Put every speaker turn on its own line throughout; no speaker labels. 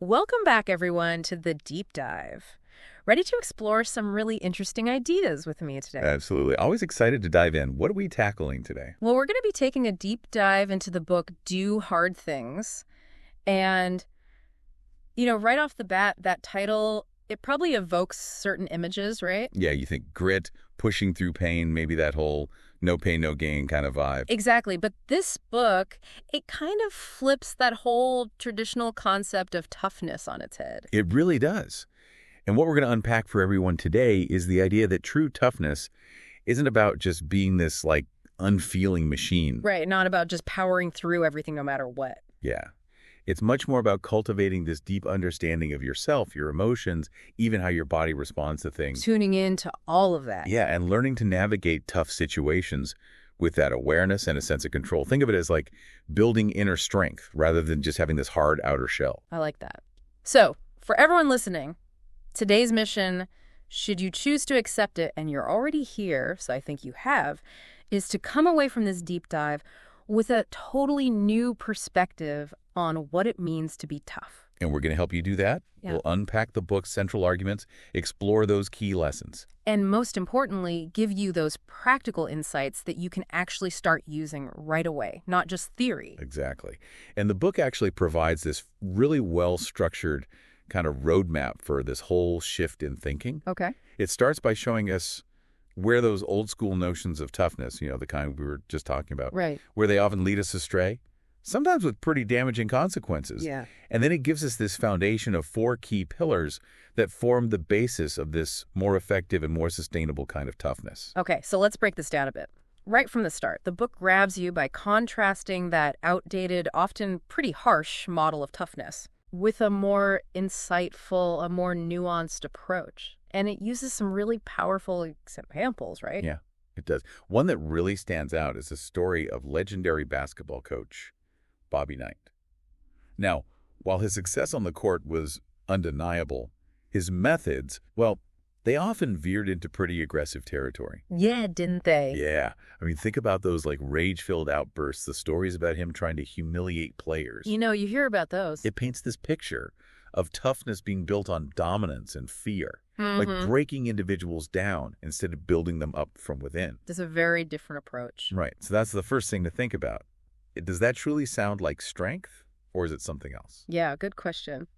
Welcome back, everyone, to the Deep Dive. Ready to explore some really interesting ideas with me today?
Absolutely. Always excited to dive in. What are we tackling today?
Well, we're going to be taking a deep dive into the book Do Hard Things. And, right off the bat, that title, it probably evokes certain images, right?
Yeah, you think grit, pushing through pain, maybe that whole no pain, no gain kind of vibe.
Exactly. But this book, it kind of flips that whole traditional concept of toughness on its head.
It really does. And what we're going to unpack for everyone today is the idea that true toughness isn't about just being this, unfeeling machine.
Right. Not about just powering through everything no matter what.
Yeah. It's much more about cultivating this deep understanding of yourself, your emotions, even how your body responds to things.
Tuning in to all of that.
Yeah, and learning to navigate tough situations with that awareness and a sense of control. Think of it as like building inner strength rather than just having this hard outer shell.
I like that. So, for everyone listening, today's mission, should you choose to accept it, and you're already here, so I think you have, is to come away from this deep dive with a totally new perspective on what it means to be tough.
And we're going to help you do that.
Yeah.
We'll unpack the book's central arguments, explore those key lessons.
And most importantly, give you those practical insights that you can actually start using right away, not just theory.
Exactly. And the book actually provides this really well-structured kind of roadmap for this whole shift in thinking.
Okay.
It starts by showing us where those old school notions of toughness, the kind we were just talking about,
Right.
where they often lead us astray, sometimes with pretty damaging consequences.
Yeah.
And then it gives us this foundation of 4 key pillars that form the basis of this more effective and more sustainable kind of toughness.
Okay, so let's break this down a bit. Right from the start, the book grabs you by contrasting that outdated, often pretty harsh model of toughness with a more insightful, a more nuanced approach. And it uses some really powerful examples, right?
Yeah, it does. One that really stands out is the story of legendary basketball coach Bobby Knight. Now, while his success on the court was undeniable, his methods, well, they often veered into pretty aggressive territory.
Yeah, didn't they?
Yeah. I mean, think about those rage-filled outbursts, the stories about him trying to humiliate players.
You hear about those.
It paints this picture of toughness being built on dominance and fear, like
Mhm.
breaking individuals down instead of building them up from within.
There's a very different approach.
Right. So that's the first thing to think about. Does that truly sound like strength, or is it something else?
Yeah, good question.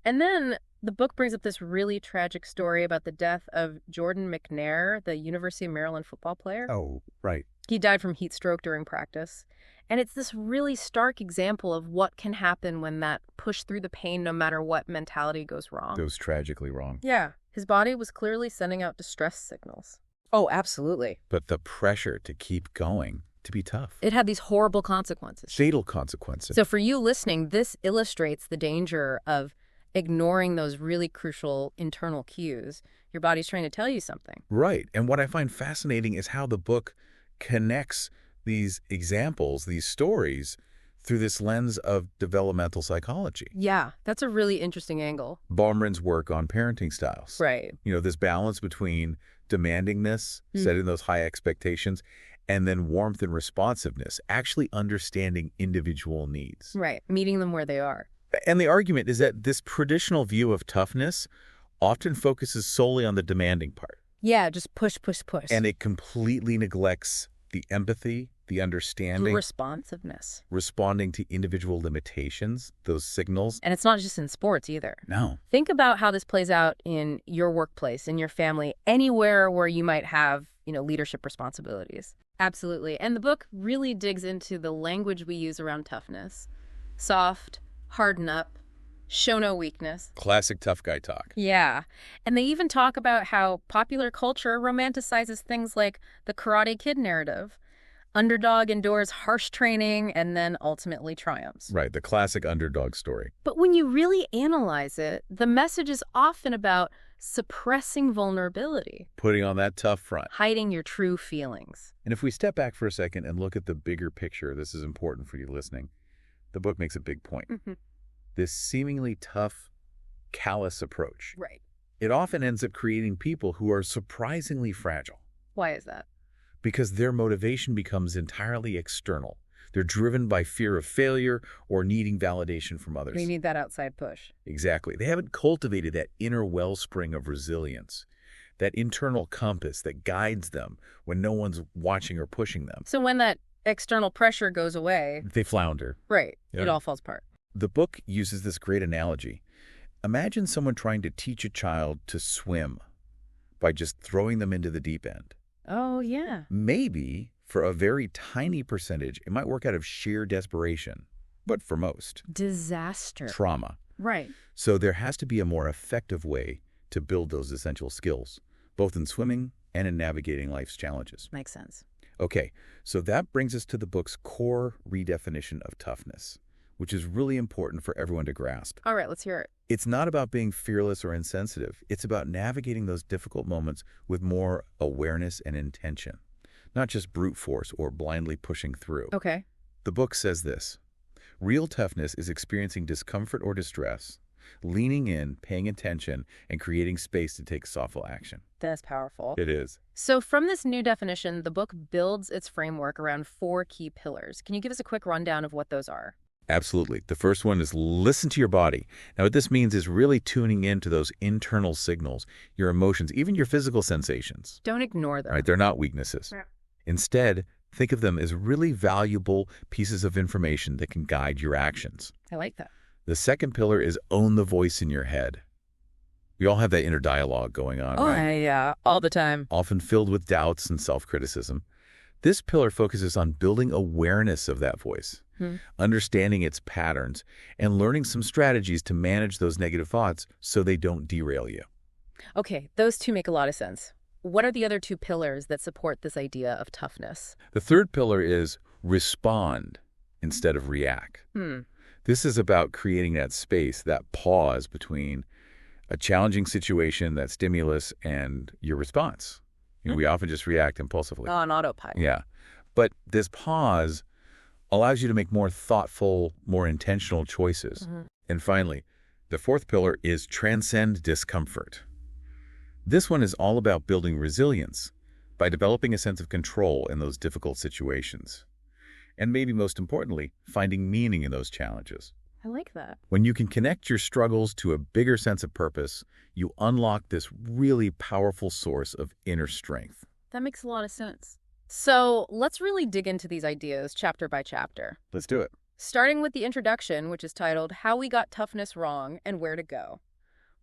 And then the book brings up this really tragic story about the death of Jordan McNair, the University of Maryland football player.
Oh, right.
He died from heat stroke during practice. And it's this really stark example of what can happen when that push through the pain no matter what mentality goes wrong.
Goes tragically wrong.
Yeah. His body was clearly sending out distress signals. Oh, absolutely.
But the pressure to keep going, to be tough.
It had these horrible consequences.
Fatal consequences.
So for you listening, this illustrates the danger of ignoring those really crucial internal cues. Your body's trying to tell you something.
Right. And what I find fascinating is how the book connects these examples, these stories, through this lens of developmental psychology.
Yeah, that's a really interesting angle.
Baumann's work on parenting styles.
Right.
This balance between demandingness, setting those high expectations, and then warmth and responsiveness, actually understanding individual needs.
Right. Meeting them where they are.
And the argument is that this traditional view of toughness often focuses solely on the demanding part.
Yeah, just push, push, push.
And it completely neglects the empathy, the understanding,
responsiveness.
responding to individual limitations, those signals.
And it's not just in sports either.
No.
Think about how this plays out in your workplace, in your family, anywhere where you might have, leadership responsibilities. Absolutely. And the book really digs into the language we use around toughness. Soft, harden up, show no weakness.
Classic tough guy talk.
Yeah. And they even talk about how popular culture romanticizes things like the Karate Kid narrative. Underdog endures harsh training and then ultimately triumphs.
Right, the classic underdog story.
But when you really analyze it, the message is often about suppressing vulnerability.
Putting on that tough front.
Hiding your true feelings.
And if we step back for a second and look at the bigger picture, this is important for you listening, the book makes a big point.
Mm-hmm.
This seemingly tough, callous approach.
Right.
It often ends up creating people who are surprisingly fragile.
Why is that?
Because their motivation becomes entirely external. They're driven by fear of failure or needing validation from others.
We need that outside push.
Exactly. They haven't cultivated that inner wellspring of resilience, that internal compass that guides them when no one's watching or pushing them.
So when that external pressure goes away,
They flounder.
right,
Yeah.
it all falls apart.
The book uses this great analogy. Imagine someone trying to teach a child to swim by just throwing them into the deep end.
Oh, yeah.
Maybe, for a very tiny percentage, it might work out of sheer desperation. But for most,
Disaster.
trauma.
Right.
So there has to be a more effective way to build those essential skills, both in swimming and in navigating life's challenges.
Makes sense.
Okay, so that brings us to the book's core redefinition of toughness, which is really important for everyone to grasp.
All right, let's hear it.
It's not about being fearless or insensitive. It's about navigating those difficult moments with more awareness and intention, not just brute force or blindly pushing through.
Okay.
The book says this: real toughness is experiencing discomfort or distress, leaning in, paying attention, and creating space to take thoughtful action.
That's powerful.
It is.
So from this new definition, the book builds its framework around 4 key pillars. Can you give us a quick rundown of what those are?
Absolutely. The first one is listen to your body. Now, what this means is really tuning into those internal signals, your emotions, even your physical sensations.
Don't ignore them.
Right? They're not weaknesses.
Yeah.
Instead, think of them as really valuable pieces of information that can guide your actions.
I like that.
The second pillar is own the voice in your head. We all have that inner dialogue going on, right?
Yeah, all the time.
Often filled with doubts and self-criticism. This pillar focuses on building awareness of that voice, understanding its patterns, and learning some strategies to manage those negative thoughts so they don't derail you.
Okay, those 2 make a lot of sense. What are the other 2 pillars that support this idea of toughness?
The third pillar is respond instead of react. This is about creating that space, that pause between a challenging situation, that stimulus, and your response. We often just react impulsively.
On autopilot.
Yeah. But this pause allows you to make more thoughtful, more intentional choices. And finally, the fourth pillar is transcend discomfort. This one is all about building resilience by developing a sense of control in those difficult situations. And maybe most importantly, finding meaning in those challenges.
I like that.
When you can connect your struggles to a bigger sense of purpose, you unlock this really powerful source of inner strength.
That makes a lot of sense. So let's really dig into these ideas chapter by chapter.
Let's do it.
Starting with the introduction, which is titled How We Got Toughness Wrong and Where to Go.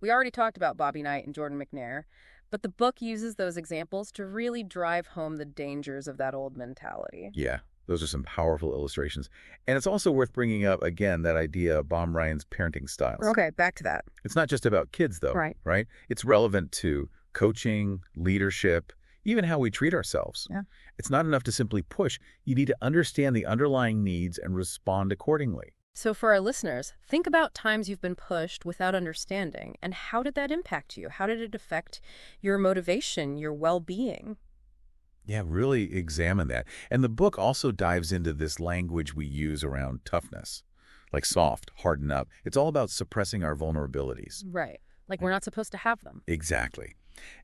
We already talked about Bobby Knight and Jordan McNair, but the book uses those examples to really drive home the dangers of that old mentality.
Yeah. Those are some powerful illustrations. And it's also worth bringing up, again, that idea of Bob Ryan's parenting styles.
Okay, back to that.
It's not just about kids, though,
right?
It's relevant to coaching, leadership, even how we treat ourselves.
Yeah.
It's not enough to simply push. You need to understand the underlying needs and respond accordingly.
So for our listeners, think about times you've been pushed without understanding, and how did that impact you? How did it affect your motivation, your well-being?
Yeah, really examine that. And the book also dives into this language we use around toughness, like soft, harden up. It's all about suppressing our vulnerabilities.
Right. Like we're not supposed to have them.
Exactly.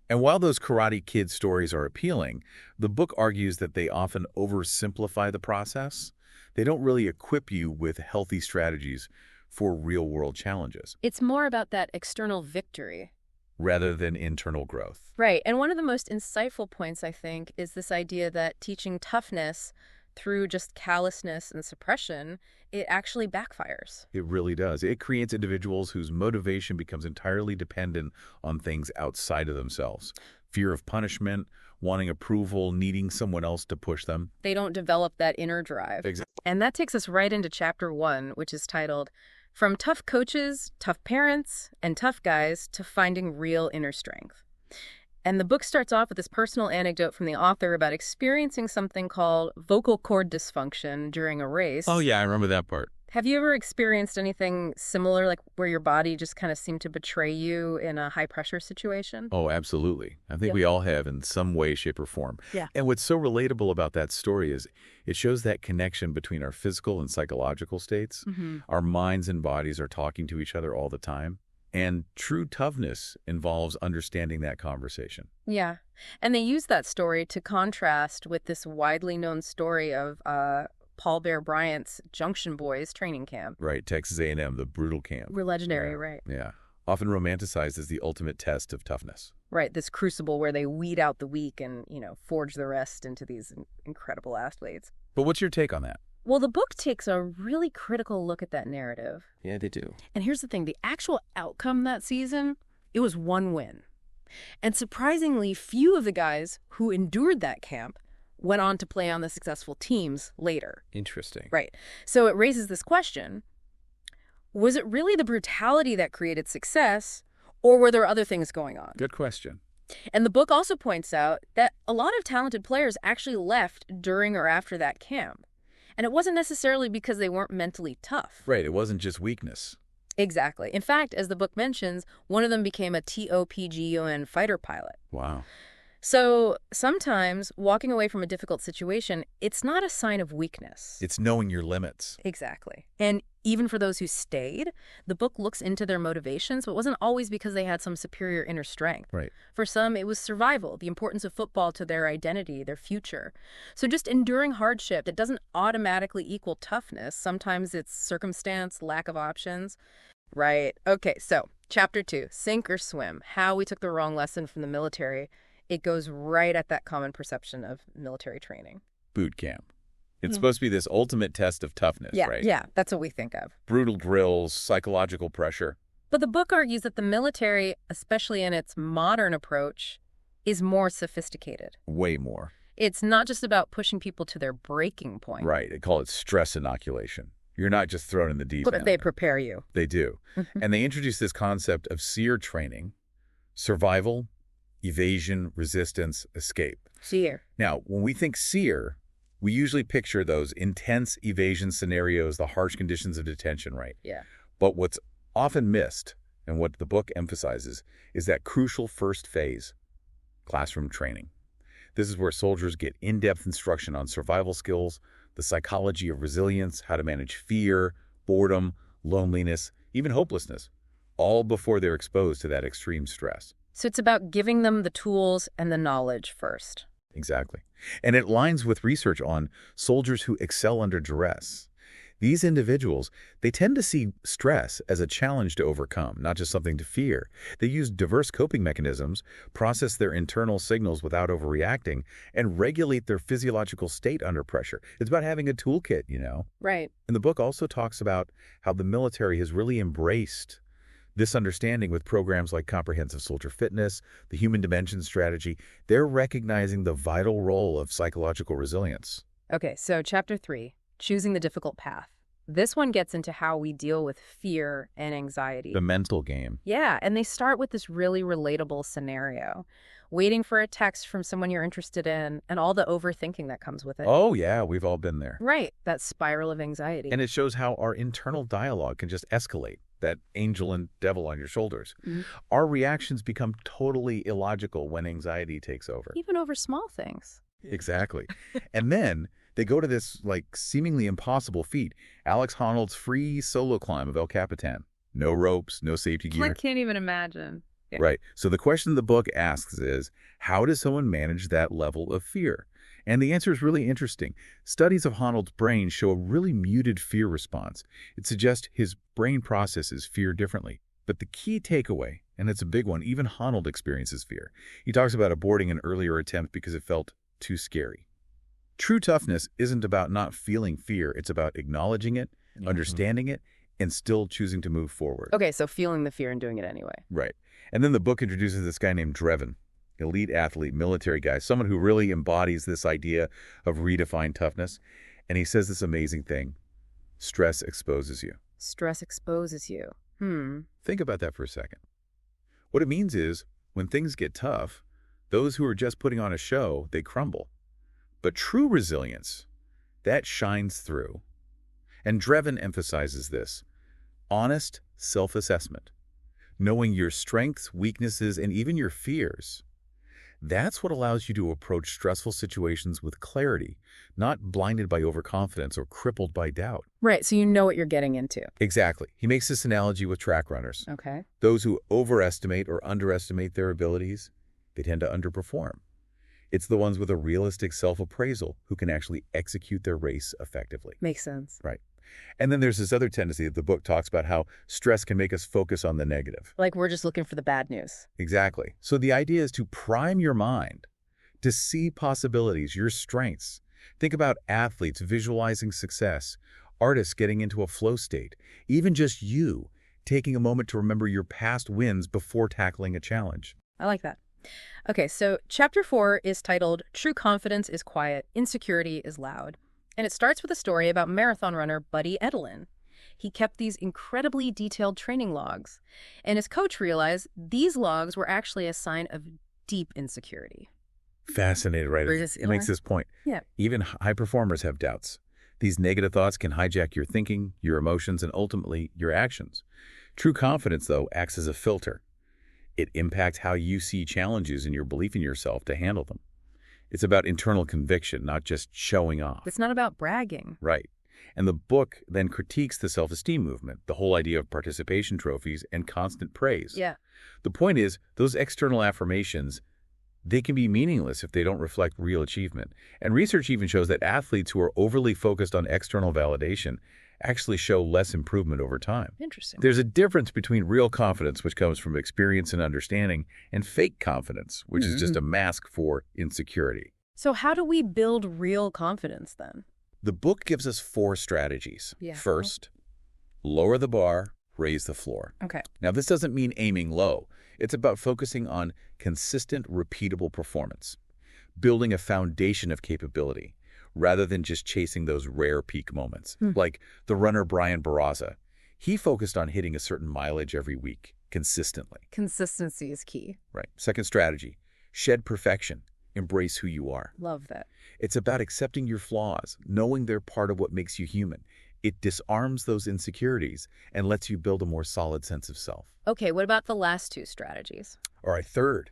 And while those Karate Kid stories are appealing, the book argues that they often oversimplify the process. They don't really equip you with healthy strategies for real-world challenges.
It's more about that external victory
rather than internal growth.
Right. And one of the most insightful points, I think, is this idea that teaching toughness through just callousness and suppression, it actually backfires.
It really does. It creates individuals whose motivation becomes entirely dependent on things outside of themselves. Fear of punishment, wanting approval, needing someone else to push them.
They don't develop that inner drive.
Exactly.
And that takes us right into chapter 1, which is titled From Tough Coaches, Tough Parents, and Tough Guys to Finding Real Inner Strength. And the book starts off with this personal anecdote from the author about experiencing something called vocal cord dysfunction during a race.
Oh, yeah, I remember that part.
Have you ever experienced anything similar, like where your body just kind of seemed to betray you in a high-pressure situation?
Oh, absolutely. I think we all have in some way, shape, or form.
Yeah.
And what's so relatable about that story is it shows that connection between our physical and psychological states. Our minds and bodies are talking to each other all the time. And true toughness involves understanding that conversation.
Yeah. And they use that story to contrast with this widely known story of Paul Bear Bryant's Junction Boys training camp.
Right, Texas A&M, the brutal camp.
We're legendary, right?
Yeah, often romanticized as the ultimate test of toughness.
Right, this crucible where they weed out the weak and, forge the rest into these incredible athletes.
But what's your take on that?
Well, the book takes a really critical look at that narrative.
Yeah, they do.
And here's the thing, the actual outcome that season, it was one win. And surprisingly, few of the guys who endured that camp went on to play on the successful teams later.
Interesting.
Right. So it raises this question, was it really the brutality that created success, or were there other things going on?
Good question.
And the book also points out that a lot of talented players actually left during or after that camp. And it wasn't necessarily because they weren't mentally tough.
Right, it wasn't just weakness.
Exactly. In fact, as the book mentions, one of them became a TOPGUN fighter pilot.
Wow.
So sometimes walking away from a difficult situation, it's not a sign of weakness.
It's knowing your limits.
Exactly. And even for those who stayed, the book looks into their motivations, but it wasn't always because they had some superior inner strength.
Right.
For some, it was survival, the importance of football to their identity, their future. So just enduring hardship, that doesn't automatically equal toughness. Sometimes it's circumstance, lack of options. Right. Okay, so Chapter 2, Sink or Swim, how we took the wrong lesson from the military. It goes right at that common perception of military training.
Boot camp. It's supposed to be this ultimate test of toughness, right?
Yeah, that's what we think of.
Brutal drills, psychological pressure.
But the book argues that the military, especially in its modern approach, is more sophisticated.
Way more.
It's not just about pushing people to their breaking point.
Right. They call it stress inoculation. You're not just thrown in the deep end.
But they prepare you.
They do. And they introduce this concept of SERE training: survival, evasion, resistance, escape.
SERE.
Now, when we think SERE, we usually picture those intense evasion scenarios, the harsh conditions of detention, right?
Yeah.
But what's often missed, and what the book emphasizes, is that crucial first phase, classroom training. This is where soldiers get in-depth instruction on survival skills, the psychology of resilience, how to manage fear, boredom, loneliness, even hopelessness, all before they're exposed to that extreme stress.
So it's about giving them the tools and the knowledge first.
Exactly. And it aligns with research on soldiers who excel under duress. These individuals, they tend to see stress as a challenge to overcome, not just something to fear. They use diverse coping mechanisms, process their internal signals without overreacting, and regulate their physiological state under pressure. It's about having a toolkit,
Right.
And the book also talks about how the military has really embraced this understanding with programs like Comprehensive Soldier Fitness, the Human Dimension Strategy. They're recognizing the vital role of psychological resilience.
Okay, so Chapter 3, Choosing the Difficult Path. This one gets into how we deal with fear and anxiety.
The mental game.
Yeah, and they start with this really relatable scenario. Waiting for a text from someone you're interested in and all the overthinking that comes with it.
Oh, yeah, we've all been there.
Right, that spiral of anxiety.
And it shows how our internal dialogue can just escalate, that angel and devil on your shoulders. Our reactions become totally illogical when anxiety takes over.
Even over small things.
Exactly. And then they go to this seemingly impossible feat, Alex Honnold's free solo climb of El Capitan. No ropes, no safety gear.
I can't even imagine. Yeah.
Right. So the question the book asks is, how does someone manage that level of fear? And the answer is really interesting. Studies of Honnold's brain show a really muted fear response. It suggests his brain processes fear differently. But the key takeaway, and it's a big one, even Honnold experiences fear. He talks about aborting an earlier attempt because it felt too scary. True toughness isn't about not feeling fear. It's about acknowledging it, understanding it, and still choosing to move forward.
Okay, so feeling the fear and doing it anyway.
Right. And then the book introduces this guy named Drevin, elite athlete, military guy, someone who really embodies this idea of redefined toughness. And he says this amazing thing: stress exposes you.
Stress exposes you.
Think about that for a second. What it means is, when things get tough, those who are just putting on a show, they crumble. But true resilience, that shines through. And Drevin emphasizes this: honest self-assessment, knowing your strengths, weaknesses, and even your fears. That's what allows you to approach stressful situations with clarity, not blinded by overconfidence or crippled by doubt.
Right, so you know what you're getting into.
Exactly. He makes this analogy with track runners.
Okay.
Those who overestimate or underestimate their abilities, they tend to underperform. It's the ones with a realistic self-appraisal who can actually execute their race effectively.
Makes sense.
Right. And then there's this other tendency that the book talks about, how stress can make us focus on the negative.
Like we're just looking for the bad news.
Exactly. So the idea is to prime your mind to see possibilities, your strengths. Think about athletes visualizing success, artists getting into a flow state, even just you taking a moment to remember your past wins before tackling a challenge.
I like that. Okay, so chapter 4 is titled True Confidence is Quiet, Insecurity is Loud. And it starts with a story about marathon runner Buddy Edelin. He kept these incredibly detailed training logs, and his coach realized these logs were actually a sign of deep insecurity.
Fascinated, right? It makes this point.
Yeah.
Even high performers have doubts. These negative thoughts can hijack your thinking, your emotions, and ultimately your actions. True confidence, though, acts as a filter. It impacts how you see challenges and your belief in yourself to handle them. It's about internal conviction, not just showing off.
It's not about bragging.
Right. And the book then critiques the self-esteem movement, the whole idea of participation trophies and constant praise.
Yeah.
The point is, those external affirmations, they can be meaningless if they don't reflect real achievement. And research even shows that athletes who are overly focused on external validation actually show less improvement over time.
Interesting.
There's a difference between real confidence, which comes from experience and understanding, and fake confidence, which is just a mask for insecurity.
So how do we build real confidence then?
The book gives us 4 strategies.
Yeah.
First, lower the bar, raise the floor.
Okay.
Now, this doesn't mean aiming low. It's about focusing on consistent, repeatable performance, building a foundation of capability, rather than just chasing those rare peak moments. Like the runner Brian Barraza. He focused on hitting a certain mileage every week, consistently.
Consistency is key.
Right. Second strategy, shed perfection. Embrace who you are.
Love that.
It's about accepting your flaws, knowing they're part of what makes you human. It disarms those insecurities and lets you build a more solid sense of self.
Okay, what about the last 2 strategies?
All right, third,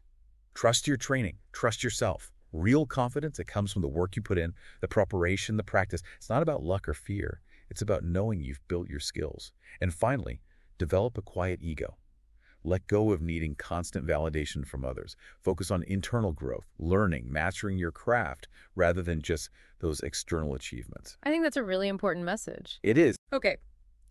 trust your training, trust yourself. Real confidence, it comes from the work you put in, the preparation, the practice. It's not about luck or fear. It's about knowing you've built your skills. And finally, develop a quiet ego. Let go of needing constant validation from others. Focus on internal growth, learning, mastering your craft, rather than just those external achievements.
I think that's a really important message.
It is.
Okay,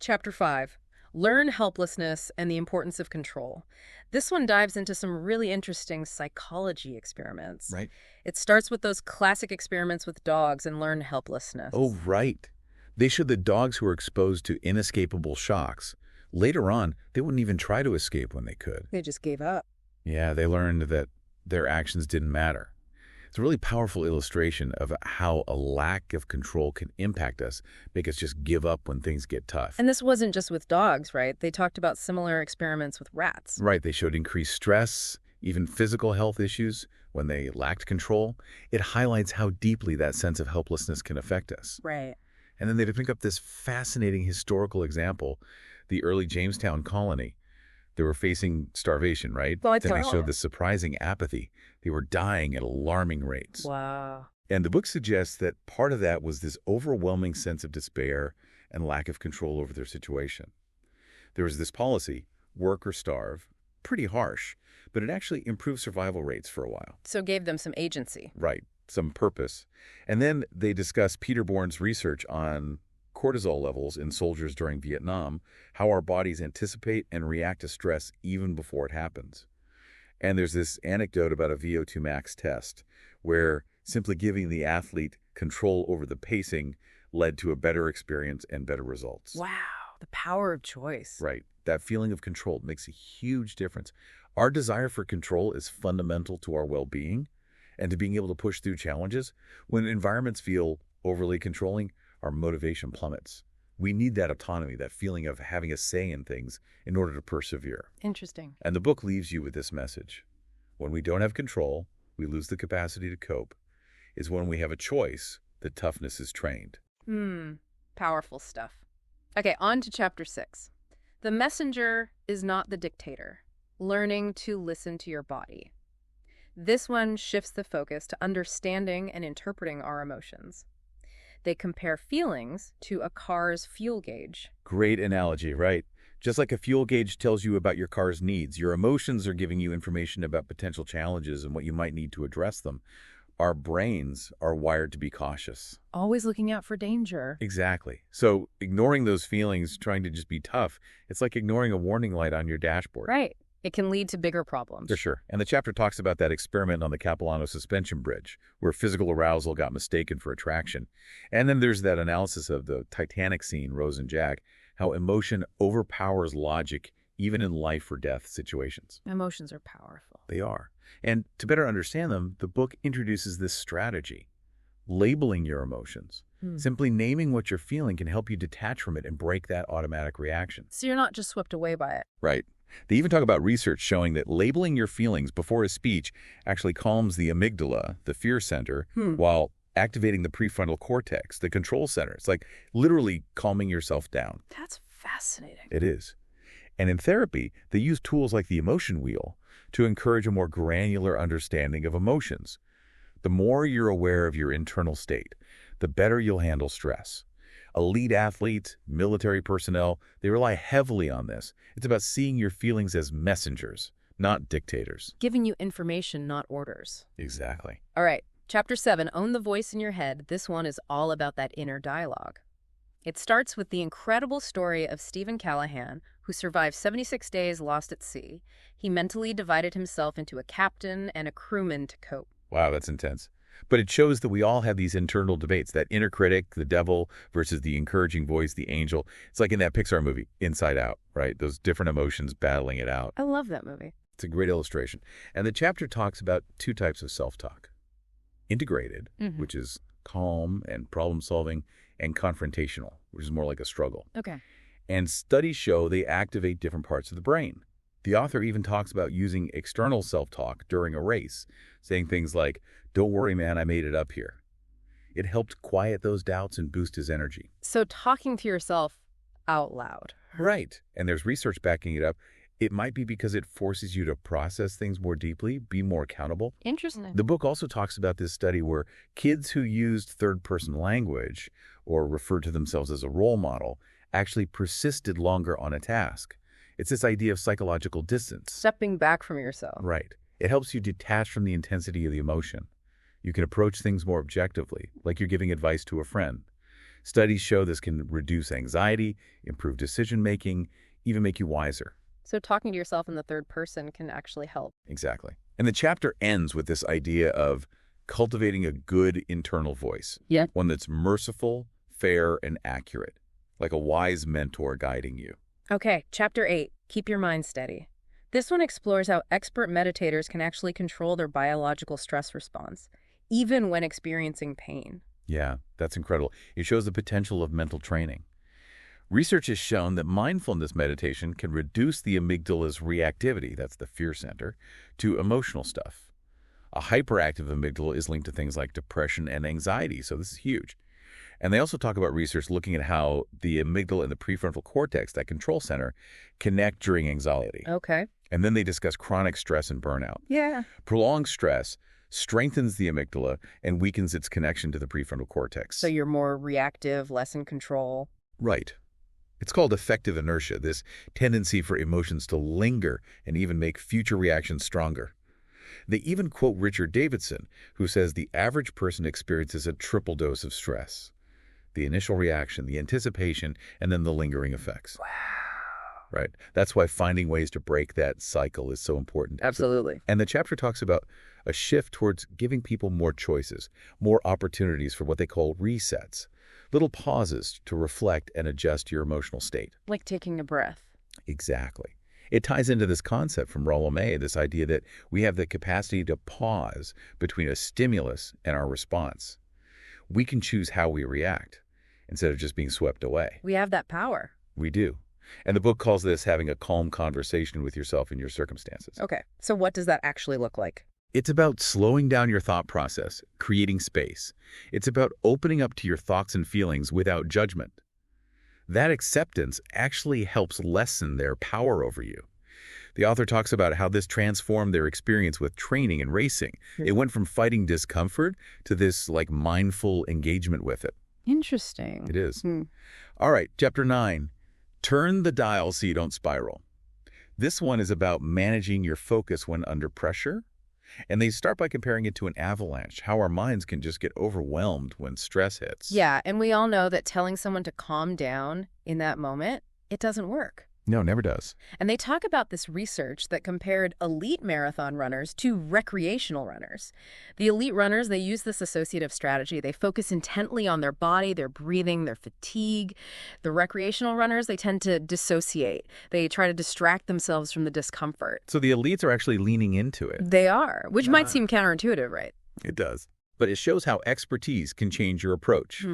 chapter 5. Learn helplessness and the importance of control. This one dives into some really interesting psychology experiments.
Right.
It starts with those classic experiments with dogs and learn helplessness.
Oh, right. They showed that dogs who were exposed to inescapable shocks, later on, they wouldn't even try to escape when they could.
They just gave up.
Yeah, they learned that their actions didn't matter. It's a really powerful illustration of how a lack of control can impact us, make us just give up when things get tough.
And this wasn't just with dogs, right? They talked about similar experiments with rats.
Right, they showed increased stress, even physical health issues when they lacked control. It highlights how deeply that sense of helplessness can affect us.
Right.
And then they pick up this fascinating historical example, the early Jamestown colony. They were facing starvation, right?
Well,
then they showed this surprising apathy. They were dying at alarming rates.
Wow.
And the book suggests that part of that was this overwhelming sense of despair and lack of control over their situation. There was this policy, work or starve, pretty harsh, but it actually improved survival rates for a while.
So it gave them some agency.
Right, some purpose. And then they discuss Peter Bourne's research on cortisol levels in soldiers during Vietnam, how our bodies anticipate and react to stress even before it happens. And there's this anecdote about a VO2 max test where simply giving the athlete control over the pacing led to a better experience and better results.
Wow, the power of choice.
Right. That feeling of control makes a huge difference. Our desire for control is fundamental to our well-being and to being able to push through challenges. When environments feel overly controlling, our motivation plummets. We need that autonomy, that feeling of having a say in things in order to persevere.
Interesting.
And the book leaves you with this message. When we don't have control, we lose the capacity to cope. It's when we have a choice that toughness is trained.
Powerful stuff. Okay, on to chapter 6. The messenger is not the dictator. Learning to listen to your body. This one shifts the focus to understanding and interpreting our emotions. They compare feelings to a car's fuel gauge.
Great analogy, right? Just like a fuel gauge tells you about your car's needs, your emotions are giving you information about potential challenges and what you might need to address them. Our brains are wired to be cautious.
Always looking out for danger.
Exactly. So ignoring those feelings, trying to just be tough, it's like ignoring a warning light on your dashboard.
Right. It can lead to bigger problems.
For sure. And the chapter talks about that experiment on the Capilano suspension bridge, where physical arousal got mistaken for attraction. And then there's that analysis of the Titanic scene, Rose and Jack, how emotion overpowers logic even in life or death situations.
Emotions are powerful.
They are. And to better understand them, the book introduces this strategy. Labeling your emotions. Simply naming what you're feeling can help you detach from it and break that automatic reaction.
So you're not just swept away by it.
Right. They even talk about research showing that labeling your feelings before a speech actually calms the amygdala, the fear center, while activating the prefrontal cortex, the control center. It's like literally calming yourself down.
That's fascinating.
It is. And in therapy, they use tools like the emotion wheel to encourage a more granular understanding of emotions. The more you're aware of your internal state, the better you'll handle stress. Elite athletes, military personnel, they rely heavily on this. It's about seeing your feelings as messengers, not dictators.
Giving you information, not orders.
Exactly.
All right. Chapter 7, Own the Voice in Your Head. This one is all about that inner dialogue. It starts with the incredible story of Stephen Callahan, who survived 76 days lost at sea. He mentally divided himself into a captain and a crewman to cope.
Wow, that's intense. But it shows that we all have these internal debates, that inner critic, the devil, versus the encouraging voice, the angel. It's like in that Pixar movie, Inside Out, right? Those different emotions battling it out.
I love that movie.
It's a great illustration. And the chapter talks about two types of self-talk. Integrated, which is calm and problem-solving, and confrontational, which is more like a struggle.
Okay.
And studies show they activate different parts of the brain. The author even talks about using external self-talk during a race, saying things like, "Don't worry, man, I made it up here." It helped quiet those doubts and boost his energy.
So talking to yourself out loud.
Right. And there's research backing it up. It might be because it forces you to process things more deeply, be more accountable.
Interesting.
The book also talks about this study where kids who used third-person language or referred to themselves as a role model actually persisted longer on a task. It's this idea of psychological distance.
Stepping back from yourself.
Right. It helps you detach from the intensity of the emotion. You can approach things more objectively, like you're giving advice to a friend. Studies show this can reduce anxiety, improve decision-making, even make you wiser.
So talking to yourself in the third person can actually help.
Exactly. And the chapter ends with this idea of cultivating a good internal voice.
Yeah.
One that's merciful, fair, and accurate, like a wise mentor guiding you.
Okay, Chapter 8, Keep Your Mind Steady. This one explores how expert meditators can actually control their biological stress response, even when experiencing pain.
Yeah, that's incredible. It shows the potential of mental training. Research has shown that mindfulness meditation can reduce the amygdala's reactivity, that's the fear center, to emotional stuff. A hyperactive amygdala is linked to things like depression and anxiety, so this is huge. And they also talk about research looking at how the amygdala and the prefrontal cortex, that control center, connect during anxiety.
Okay.
And then they discuss chronic stress and burnout.
Yeah.
Prolonged stress strengthens the amygdala and weakens its connection to the prefrontal cortex.
So you're more reactive, less in control.
Right. It's called affective inertia, this tendency for emotions to linger and even make future reactions stronger. They even quote Richard Davidson, who says the average person experiences a triple dose of stress. The initial reaction, the anticipation, and then the lingering effects.
Wow.
Right. That's why finding ways to break that cycle is so important.
Absolutely.
And the chapter talks about a shift towards giving people more choices, more opportunities for what they call resets, little pauses to reflect and adjust your emotional state.
Like taking a breath.
Exactly. It ties into this concept from Rollo May, this idea that we have the capacity to pause between a stimulus and our response. We can choose how we react instead of just being swept away.
We have that power.
We do. And the book calls this having a calm conversation with yourself in your circumstances.
Okay. So what does that actually look like?
It's about slowing down your thought process, creating space. It's about opening up to your thoughts and feelings without judgment. That acceptance actually helps lessen their power over you. The author talks about how this transformed their experience with training and racing. It went from fighting discomfort to this mindful engagement with it.
Interesting.
It is. All right, Chapter 9. Turn the dial so you don't spiral. This one is about managing your focus when under pressure. And they start by comparing it to an avalanche, how our minds can just get overwhelmed when stress hits.
Yeah, and we all know that telling someone to calm down in that moment, it doesn't work.
No, never does.
And they talk about this research that compared elite marathon runners to recreational runners. The elite runners, they use this associative strategy. They focus intently on their body, their breathing, their fatigue. The recreational runners, they tend to dissociate. They try to distract themselves from the discomfort.
So the elites are actually leaning into it.
They are, which might seem counterintuitive, right?
It does. But it shows how expertise can change your approach.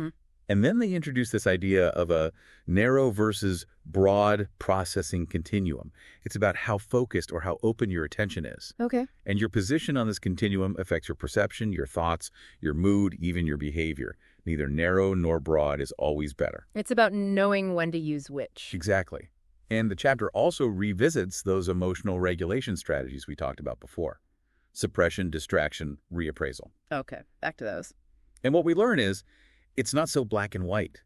And then they introduce this idea of a narrow versus broad processing continuum. It's about how focused or how open your attention is.
Okay.
And your position on this continuum affects your perception, your thoughts, your mood, even your behavior. Neither narrow nor broad is always better.
It's about knowing when to use which.
Exactly. And the chapter also revisits those emotional regulation strategies we talked about before. Suppression, distraction, reappraisal.
Okay, back to those.
And what we learn is, it's not so black and white.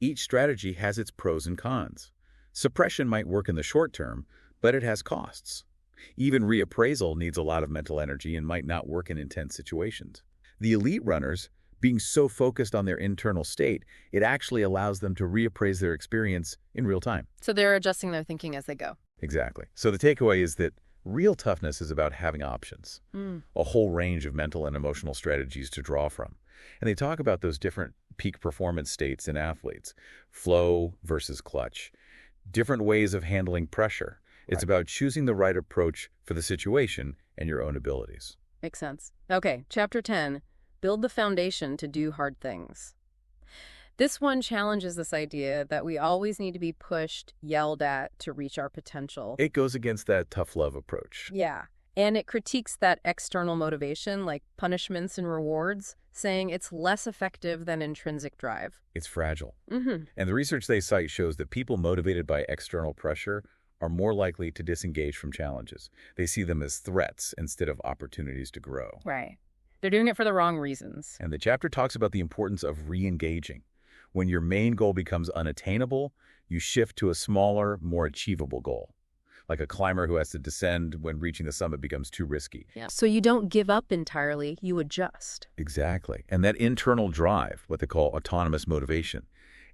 Each strategy has its pros and cons. Suppression might work in the short term, but it has costs. Even reappraisal needs a lot of mental energy and might not work in intense situations. The elite runners, being so focused on their internal state, it actually allows them to reappraise their experience in real time.
So they're adjusting their thinking as they go.
Exactly. So the takeaway is that real toughness is about having options, a whole range of mental and emotional strategies to draw from. And they talk about those different peak performance states in athletes, flow versus clutch, different ways of handling pressure. It's about choosing the right approach for the situation and your own abilities.
Makes sense. Okay, chapter 10, build the foundation to do hard things. This one challenges this idea that we always need to be pushed, yelled at to reach our potential.
It goes against that tough love approach.
Yeah. And it critiques that external motivation, like punishments and rewards, saying it's less effective than intrinsic drive.
It's fragile. And the research they cite shows that people motivated by external pressure are more likely to disengage from challenges. They see them as threats instead of opportunities to grow.
Right. They're doing it for the wrong reasons.
And the chapter talks about the importance of re-engaging. When your main goal becomes unattainable, you shift to a smaller, more achievable goal. Like a climber who has to descend when reaching the summit becomes too risky.
Yeah. So you don't give up entirely, you adjust.
Exactly. And that internal drive, what they call autonomous motivation,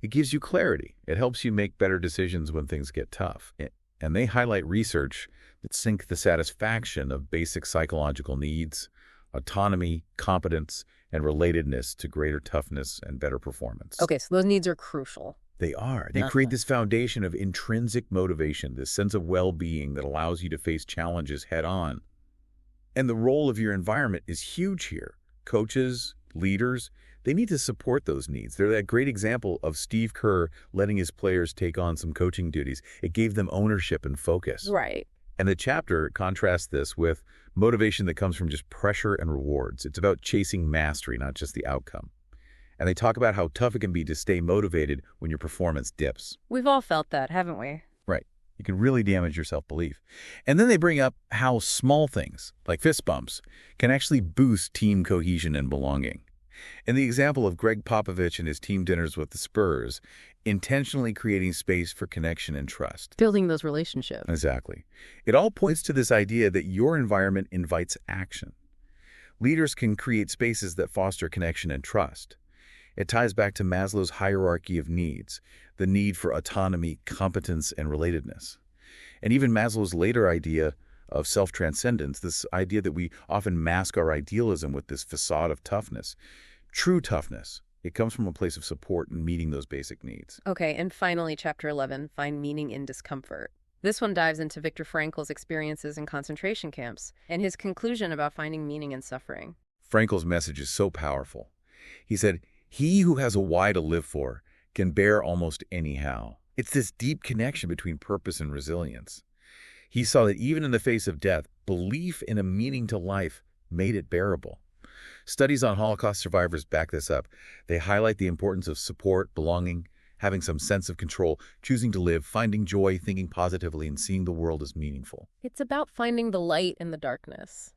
it gives you clarity. It helps you make better decisions when things get tough. And they highlight research that sync the satisfaction of basic psychological needs, autonomy, competence, and relatedness to greater toughness and better performance.
Okay, so those needs are crucial.
They are. They create this foundation of intrinsic motivation, this sense of well-being that allows you to face challenges head-on. And the role of your environment is huge here. Coaches, leaders, they need to support those needs. They're that great example of Steve Kerr letting his players take on some coaching duties. It gave them ownership and focus.
Right.
And the chapter contrasts this with motivation that comes from just pressure and rewards. It's about chasing mastery, not just the outcome. And they talk about how tough it can be to stay motivated when your performance dips.
We've all felt that, haven't we?
Right. You can really damage your self-belief. And then they bring up how small things, like fist bumps, can actually boost team cohesion and belonging. In the example of Greg Popovich and his team dinners with the Spurs, intentionally creating space for connection and trust.
Building those relationships.
Exactly. It all points to this idea that your environment invites action. Leaders can create spaces that foster connection and trust. It ties back to Maslow's hierarchy of needs, the need for autonomy, competence, and relatedness. And even Maslow's later idea of self-transcendence, this idea that we often mask our idealism with this facade of toughness. True toughness, it comes from a place of support and meeting those basic needs.
Okay, and finally, chapter 11, find meaning in discomfort. This one dives into Viktor Frankl's experiences in concentration camps and his conclusion about finding meaning in suffering.
Frankl's message is so powerful. He said, "He who has a why to live for can bear almost anyhow." It's this deep connection between purpose and resilience. He saw that even in the face of death, belief in a meaning to life made it bearable. Studies on Holocaust survivors back this up. They highlight the importance of support, belonging, having some sense of control, choosing to live, finding joy, thinking positively, and seeing the world as meaningful.
It's about finding the light in the darkness.